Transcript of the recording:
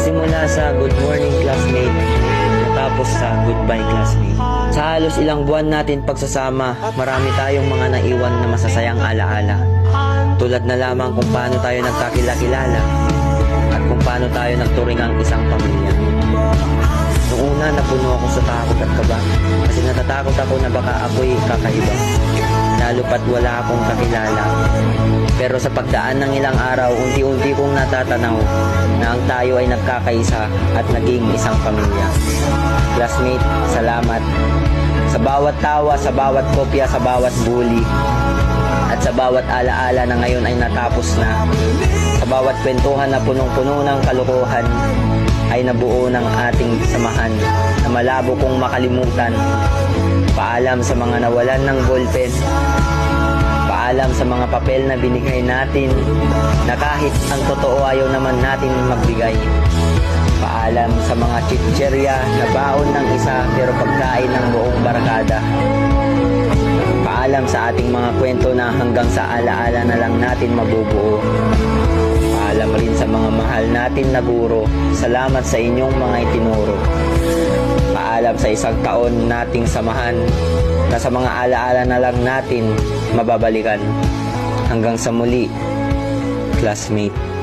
Nagsimula sa good morning classmate, natapos sa goodbye classmate. Sa halos ilang buwan natin pagsasama, marami tayong mga naiwan na masasayang alaala. Tulad na lamang kung paano tayo nagkakilala at kung paano tayo nagturing ang isang pamilya. Noong una, napuno ako sa takot at kaba kasi natatakot ako na baka ako'y kakaiba, lalo pat wala akong kakilala. Pero sa pagdaan ng ilang araw, unti-unti kong natatanaw na ang tayo ay nagkakaisa at naging isang pamilya. Classmate, salamat sa bawat tawa, sa bawat kopya, sa bawat bully, at sa bawat alaala na ngayon ay natapos na. Sa bawat kwentuhan na punong-puno ng kalokohan ay nabuo ng ating samahan na malabo kong makalimutan. Paalam sa mga nawalan ng ballpen, paalam sa mga papel na binigay natin na kahit ang totoo ayaw naman natin magbigay. Paalam sa mga chicherya na baon ng isa pero pagkain ng buong barkada. Paalam sa ating mga kwento na hanggang sa alaala na lang natin mabubuo. Paalam rin sa mga mahal natin na guro, salamat sa inyong mga itinuro. Paalam sa isang taon nating samahan na sa mga alaala na lang natin mababalikan. Hanggang sa muli, classmate.